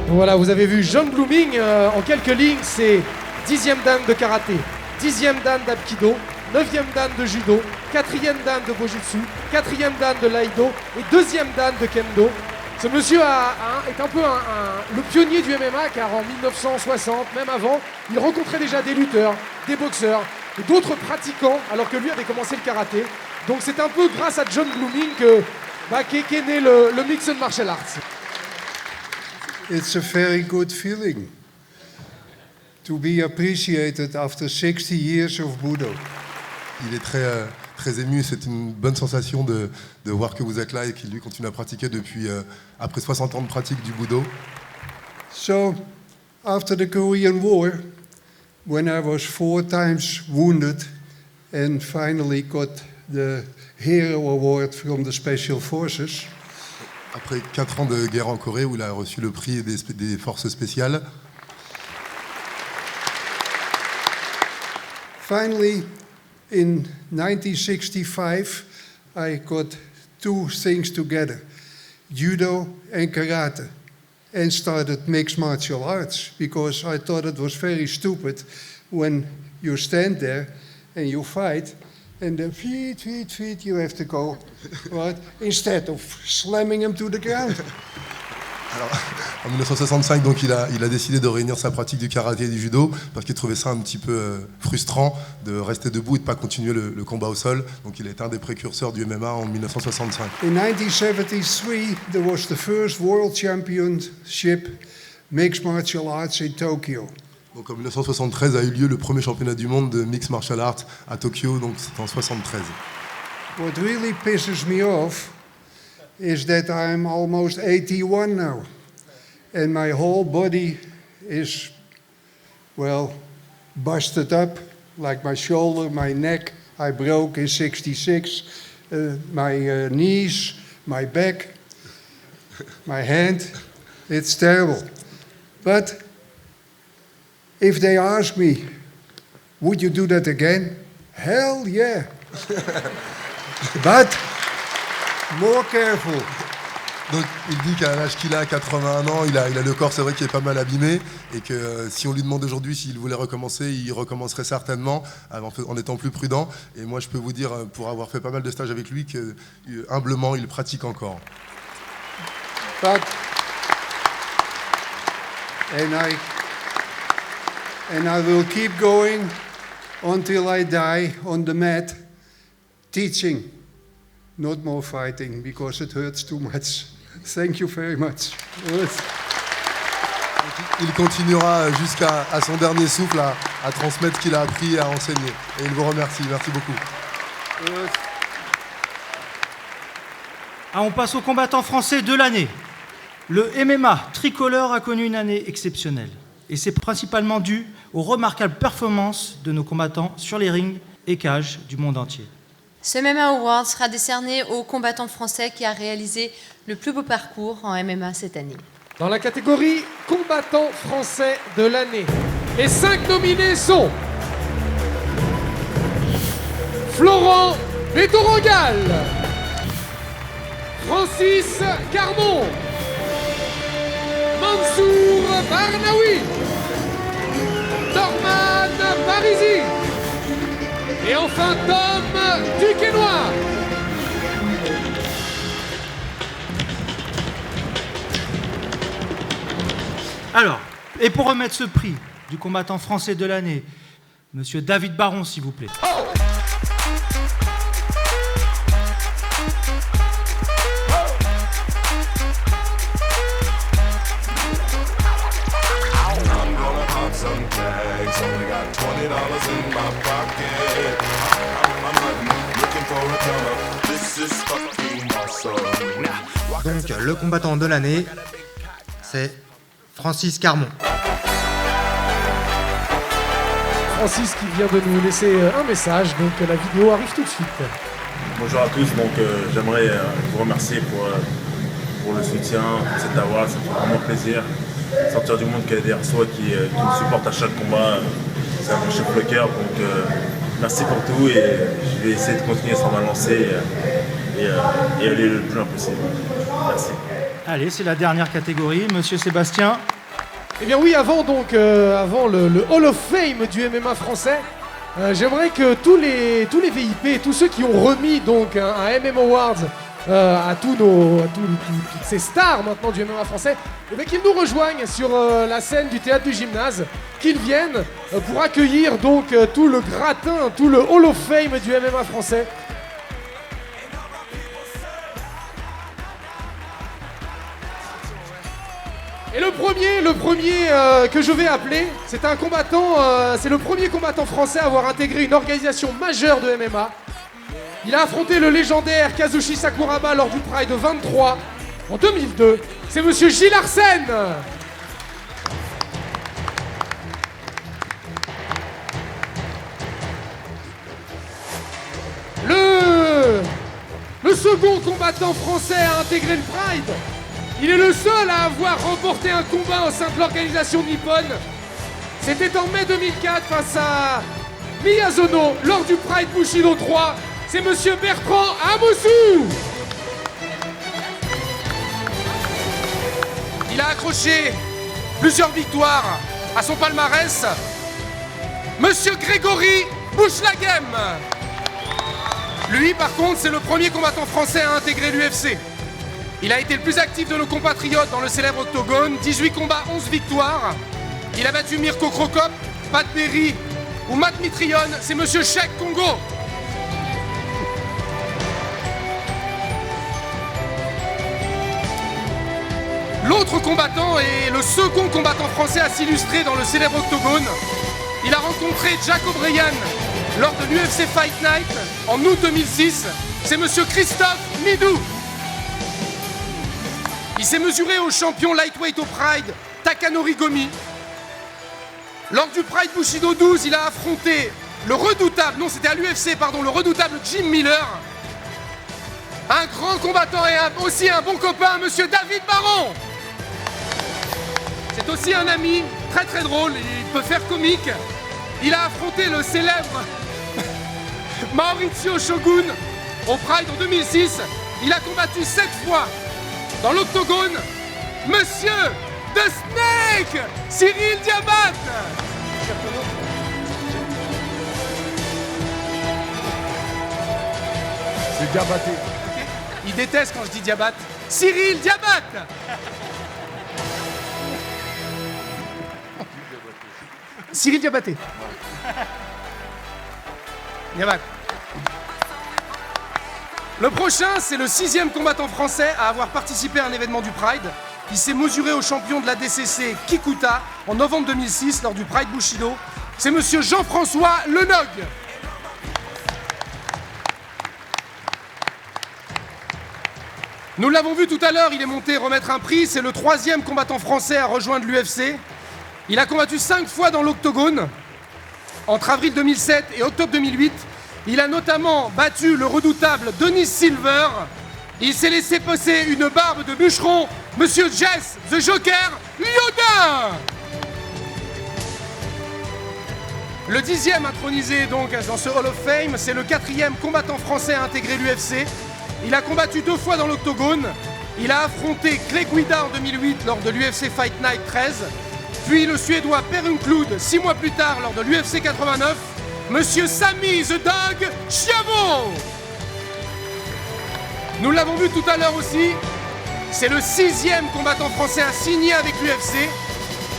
Voilà, vous avez vu John Blooming, en quelques lignes, c'est 10e dan de karaté, 10e dan d'Aikido, 9e dan de judo, 4e dan de Bojutsu, 4e dan de l'Aido et 2e dan de Kendo. Ce monsieur est un peu le pionnier du MMA car en 1960, même avant, il rencontrait déjà des lutteurs, des boxeurs et d'autres pratiquants alors que lui avait commencé le karaté. Donc c'est un peu grâce à John Blooming qu'est né le Mixed Martial Arts. It's a very good feeling to be appreciated after 60 years of Budo. Il est très ému, c'est une bonne sensation de voir que vous êtes là et qu'il lui continue à pratiquer depuis après 60 ans de pratique du Budo. So, after the Korean War, when I was 4 times wounded and finally got the Hero Award from the Special Forces. Après 4 ans de guerre en Corée où il a reçu le prix des forces spéciales. Finally, in 1965, I got 2 things together, judo and karate, and started mixed martial arts because I thought it was very stupid when you stand there and you fight and then feet, you have to go, right, instead of slamming him to the ground. Alors, en 1965, donc, il a décidé de réunir sa pratique du karaté et du judo parce qu'il trouvait ça un petit peu frustrant de rester debout et de ne pas continuer le combat au sol. Donc il est un des précurseurs du MMA en 1965. In 1973, there was the first World Championship Mixed Martial Arts in Tokyo. Donc en 1973 a eu lieu le premier championnat du monde de Mixed Martial Arts à Tokyo, donc c'est en 1973. What really pisses me off is that I'm almost 81 now, and my whole body is, well, busted up, like my shoulder, my neck, I broke in 66, my knees, my back, my hand, it's terrible. But if they ask me, would you do that again? Hell yeah. But more careful. Donc il dit qu'à l'âge qu'il a, 81 ans, il a le corps, c'est vrai, qui est pas mal abîmé, et que si on lui demande aujourd'hui s'il voulait recommencer, il recommencerait certainement, en étant plus prudent. Et moi, je peux vous dire, pour avoir fait pas mal de stages avec lui, que humblement, il pratique encore. And I will keep going until I die on the mat, teaching, not more fighting, because it hurts too much. Thank you very much. Il continuera jusqu'à son dernier souffle à transmettre ce qu'il a appris et à enseigner. Et il vous remercie. Merci beaucoup. On passe aux combattants français de l'année. Le MMA tricolore a connu une année exceptionnelle. Et c'est principalement dû aux remarquables performances de nos combattants sur les rings et cages du monde entier. Ce MMA Award sera décerné au combattant français qui a réalisé le plus beau parcours en MMA cette année. Dans la catégorie combattant français de l'année, les 5 nominés sont Florent Bétorangal, Francis Carmon, Mansour Barnaoui, Norman Parisi et enfin Tom Duquesnoy. Alors, et pour remettre ce prix du combattant français de l'année, Monsieur David Baron, s'il vous plaît. Donc, le combattant de l'année, c'est Francis Carmon. Francis qui vient de nous laisser un message, donc la vidéo arrive tout de suite. Bonjour à tous, donc j'aimerais vous remercier pour le soutien, pour cet award, ça fait vraiment plaisir. Sortir du monde qui est derrière soi, qui me supporte à chaque combat, ça me chauffe le cœur, donc merci pour tout et je vais essayer de continuer sur ma lancée et aller le plus loin possible. Merci. Allez, c'est la dernière catégorie, Monsieur Sébastien. Eh bien oui, avant le Hall of Fame du MMA français, j'aimerais que tous les VIP, tous ceux qui ont remis donc un MMA Awards à toutes ces stars maintenant du MMA français, eh bien qu'ils nous rejoignent sur la scène du théâtre du Gymnase, qu'ils viennent pour accueillir donc tout le gratin, tout le Hall of Fame du MMA français. Et le premier que je vais appeler, c'est un combattant, c'est le premier combattant français à avoir intégré une organisation majeure de MMA. Il a affronté le légendaire Kazushi Sakuraba lors du Pride 23 en 2002. C'est Monsieur Gilles Arsène. Le second combattant français à intégrer le Pride. Il est le seul à avoir remporté un combat au sein de l'organisation nippone. C'était en mai 2004 face à Miyazono lors du Pride Bushido 3. C'est Monsieur Bertrand Amoussou. Il a accroché plusieurs victoires à son palmarès. Monsieur Grégory Bouchlaghem. Lui, par contre, c'est le premier combattant français à intégrer l'UFC. Il a été le plus actif de nos compatriotes dans le célèbre octogone, 18 combats, 11 victoires. Il a battu Mirko Krokop, Pat Berry ou Matt Mitrione, c'est Monsieur Cheick Kongo. L'autre combattant est le second combattant français à s'illustrer dans le célèbre octogone. Il a rencontré Jack O'Brien lors de l'UFC Fight Night en août 2006, c'est Monsieur Christophe Midou. Il s'est mesuré au champion lightweight au Pride, Takanori Gomi. Lors du Pride Bushido 12, il a affronté le redoutable, non c'était à l'UFC, pardon, le redoutable Jim Miller. Un grand combattant et aussi un bon copain, Monsieur David Baron. C'est aussi un ami, très très drôle, il peut faire comique. Il a affronté le célèbre Mauricio Shogun au Pride en 2006. Il a combattu 7 fois dans l'octogone, Monsieur The Snake, Cyril Diabat. C'est Diabaté. Il déteste quand je dis Diabat. Cyril Diabat. Cyril Diabaté. Diabat. Le prochain, c'est le 6e combattant français à avoir participé à un événement du Pride. Il s'est mesuré au champion de la DCC Kikuta en novembre 2006 lors du Pride Bushido. C'est monsieur Jean-François Lenog. Nous l'avons vu tout à l'heure, il est monté remettre un prix. C'est le 3e combattant français à rejoindre l'UFC. Il a combattu 5 fois dans l'octogone, entre avril 2007 et octobre 2008. Il a notamment battu le redoutable Denis Silver. Il s'est laissé poser une barbe de bûcheron, Monsieur Jess, The Joker, Lyoda. Le 10e intronisé donc dans ce Hall of Fame, c'est le 4e combattant français à intégrer l'UFC. Il a combattu 2 fois dans l'octogone. Il a affronté Clay Guida en 2008 lors de l'UFC Fight Night 13. Puis le Suédois Per Unklud 6 mois plus tard lors de l'UFC 89. Monsieur Sami The Dog Schiavo. Nous l'avons vu tout à l'heure aussi. C'est le 6e combattant français à signer avec l'UFC.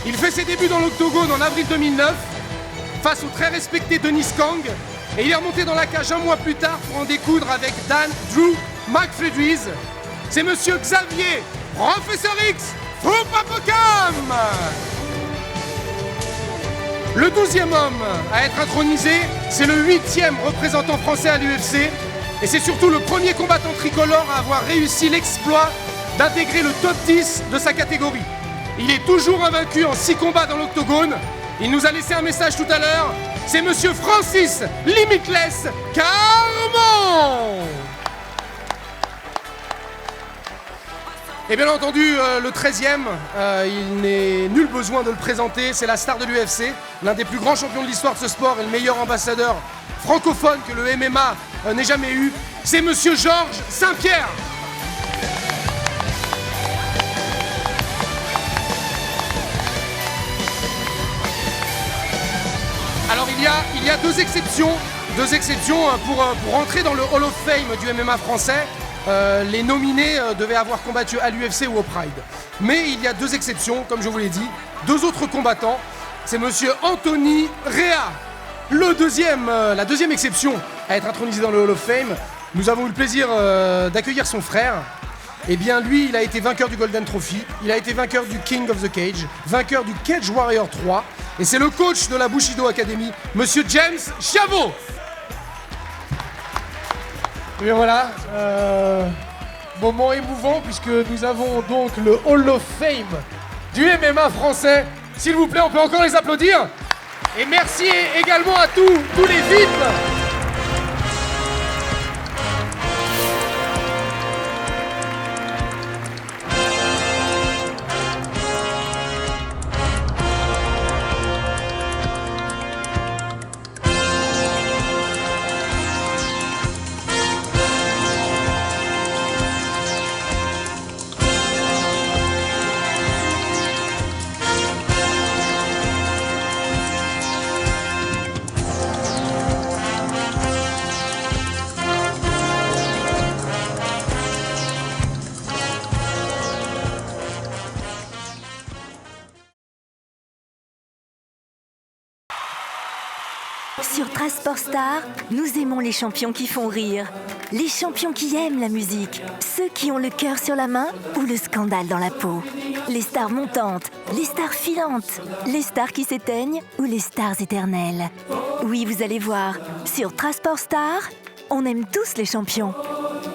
Il fait ses débuts dans l'octogone en avril 2009 face au très respecté Denis Kang. Et il est remonté dans la cage un mois plus tard pour en découdre avec Dan Drew McFredries. C'est monsieur Xavier, Professeur X, Fupapokam. Le 12e homme à être intronisé, c'est le 8e représentant français à l'UFC. Et c'est surtout le premier combattant tricolore à avoir réussi l'exploit d'intégrer le top 10 de sa catégorie. Il est toujours invaincu en 6 combats dans l'octogone. Il nous a laissé un message tout à l'heure. C'est monsieur Francis Limitless Carmon. Et bien entendu, le 13e, il n'est nul besoin de le présenter, c'est la star de l'UFC, l'un des plus grands champions de l'histoire de ce sport et le meilleur ambassadeur francophone que le MMA n'ait jamais eu. C'est monsieur Georges Saint-Pierre. Alors il y a deux exceptions pour entrer dans le Hall of Fame du MMA français. Les nominés devaient avoir combattu à l'UFC ou au Pride. Mais il y a 2 exceptions, comme je vous l'ai dit. 2 autres combattants. C'est monsieur Anthony Rea. La deuxième exception à être intronisé dans le Hall of Fame. Nous avons eu le plaisir d'accueillir son frère. Eh bien lui, il a été vainqueur du Golden Trophy. Il a été vainqueur du King of the Cage. Vainqueur du Cage Warrior 3. Et c'est le coach de la Bushido Academy, monsieur James Schiavo. Et bien voilà, moment émouvant puisque nous avons donc le Hall of Fame du MMA français. S'il vous plaît, on peut encore les applaudir. Et merci également à tous les VIP. Sur Transport Star, nous aimons les champions qui font rire, les champions qui aiment la musique, ceux qui ont le cœur sur la main ou le scandale dans la peau, les stars montantes, les stars filantes, les stars qui s'éteignent ou les stars éternelles. Oui, vous allez voir, sur Transport Star, on aime tous les champions.